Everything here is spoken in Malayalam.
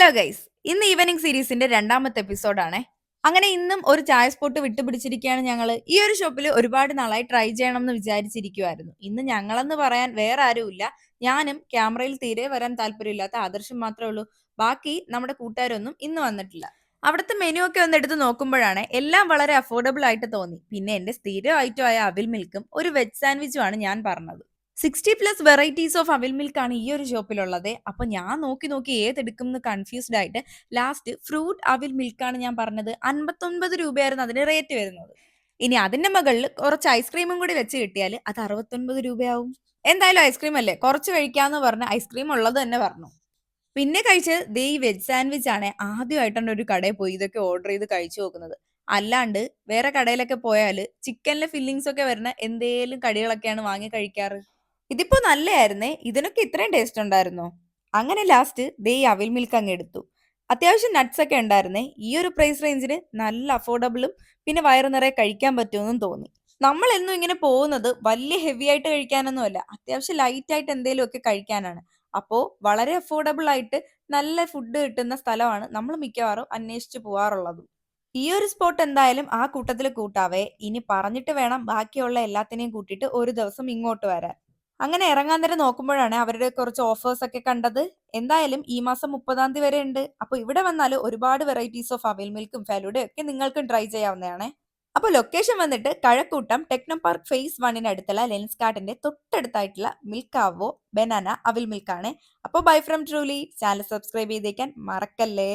ഹലോ ഗൈസ്, ഇന്ന് ഈവനിങ് സീരീസിന്റെ രണ്ടാമത്തെ എപ്പിസോഡാണേ. അങ്ങനെ ഇന്നും ഒരു ചായ സ്പോട്ട് വിട്ടുപിടിച്ചിരിക്കുകയാണ് ഞങ്ങള്. ഈ ഒരു ഷോപ്പിൽ ഒരുപാട് നാളായി ട്രൈ ചെയ്യണം എന്ന് വിചാരിച്ചിരിക്കുവായിരുന്നു. ഇന്ന് ഞങ്ങളെന്ന് പറയാൻ വേറെ ആരുമില്ല. ഞാനും ക്യാമറയിൽ തീരെ വരാൻ താല്പര്യമില്ലാത്ത ആദർശം മാത്രമേ ഉള്ളൂ. ബാക്കി നമ്മുടെ കൂട്ടുകാരൊന്നും ഇന്ന് വന്നിട്ടില്ല. അവിടുത്തെ മെനു ഒക്കെ ഒന്ന് എടുത്ത് നോക്കുമ്പോഴാണ് എല്ലാം വളരെ അഫോർഡബിൾ ആയിട്ട് തോന്നി. പിന്നെ എന്റെ സ്ഥിരം ഐറ്റം ആയ അവിൽ മിൽക്കും ഒരു വെജ് സാൻഡ്വിച്ചും ആണ് ഞാൻ പറഞ്ഞത്. 60+ വെറൈറ്റീസ് ഓഫ് അവിൽ മിൽക്ക് ആണ് ഈ ഒരു ഷോപ്പിലുള്ളത്. അപ്പൊ ഞാൻ നോക്കി നോക്കി ഏതെടുക്കും എന്ന് കൺഫ്യൂസ്ഡ് ആയിട്ട് ലാസ്റ്റ് ഫ്രൂട്ട് അവിൽ മിൽക്കാണ് ഞാൻ പറഞ്ഞത്. 59 രൂപയായിരുന്നു അതിന് റേറ്റ് വരുന്നത്. ഇനി അതിന്റെ മുകളിൽ കുറച്ച് ഐസ്ക്രീമും കൂടി വെച്ച് കിട്ടിയാൽ അത് 69 രൂപയാവും. എന്തായാലും ഐസ്ക്രീം അല്ലേ, കുറച്ച് കഴിക്കാന്ന് പറഞ്ഞ ഐസ്ക്രീം ഉള്ളത് തന്നെ പറഞ്ഞു. പിന്നെ കഴിച്ചത് ദേ ഈ വെജ് സാൻഡ്വിച്ച് ആണ്. ആദ്യമായിട്ടാണ് ഒരു കടയിൽ പോയി ഇതൊക്കെ ഓർഡർ ചെയ്ത് കഴിച്ചു നോക്കുന്നത്. അല്ലാണ്ട് വേറെ കടയിലൊക്കെ പോയാൽ ചിക്കനിലെ ഫില്ലിങ്സ് ഒക്കെ വരുന്ന എന്തേലും കടികളൊക്കെയാണ് വാങ്ങി കഴിക്കാറ്. ഇതിപ്പോ നല്ലയായിരുന്നേ. ഇതിനൊക്കെ ഇത്രയും ടേസ്റ്റ് ഉണ്ടായിരുന്നോ? അങ്ങനെ ലാസ്റ്റ് ദേ ഈ അവിൽ മിൽക്ക് അങ്ങ് എടുത്തു. അത്യാവശ്യം നട്ട്സ് ഒക്കെ ഉണ്ടായിരുന്നേ. ഈ ഒരു പ്രൈസ് റേഞ്ചിന് നല്ല അഫോർഡബിളും പിന്നെ വയറു നിറയെ കഴിക്കാൻ പറ്റുമെന്നും തോന്നി. നമ്മൾ എന്നും ഇങ്ങനെ പോകുന്നത് വലിയ ഹെവി ആയിട്ട് കഴിക്കാനൊന്നും അല്ല, അത്യാവശ്യം ലൈറ്റ് ആയിട്ട് എന്തെങ്കിലും ഒക്കെ കഴിക്കാനാണ്. അപ്പോ വളരെ അഫോർഡബിൾ ആയിട്ട് നല്ല ഫുഡ് കിട്ടുന്ന സ്ഥലമാണ് നമ്മൾ മിക്കവാറും അന്വേഷിച്ച് പോവാറുള്ളത്. ഈ ഒരു സ്പോട്ട് എന്തായാലും ആ കൂട്ടത്തിൽ കൂട്ടാവേ. ഇനി പറഞ്ഞിട്ട് വേണം ബാക്കിയുള്ള എല്ലാത്തിനെയും കൂട്ടിയിട്ട് ഒരു ദിവസം ഇങ്ങോട്ട് വരാൻ. അങ്ങനെ ഇറങ്ങാൻ നേരം നോക്കുമ്പോഴാണ് അവരുടെ കുറച്ച് ഓഫേഴ്സ് ഒക്കെ കണ്ടത്. എന്തായാലും ഈ മാസം 30-ാം തീയതി വരെ ഉണ്ട്. അപ്പൊ ഇവിടെ വന്നാൽ ഒരുപാട് വെറൈറ്റീസ് ഓഫ് അവിൽ മിൽക്കും ഫലൂഡയും ഒക്കെ നിങ്ങൾക്കും ട്രൈ ചെയ്യാവുന്നതാണ്. അപ്പൊ ലൊക്കേഷൻ വന്നിട്ട് കഴക്കൂട്ടം ടെക്നോ പാർക്ക് ഫേസ് 1 അടുത്തുള്ള ലെൻസ് കാർഡിന്റെ തൊട്ടടുത്തായിട്ടുള്ള മിൽക്കാവോ ബനാന അവിൽ മിൽക്കാണ്. അപ്പോൾ bye from truly. Channel subscribe ചെയ്തേക്കാൻ മറക്കല്ലേ.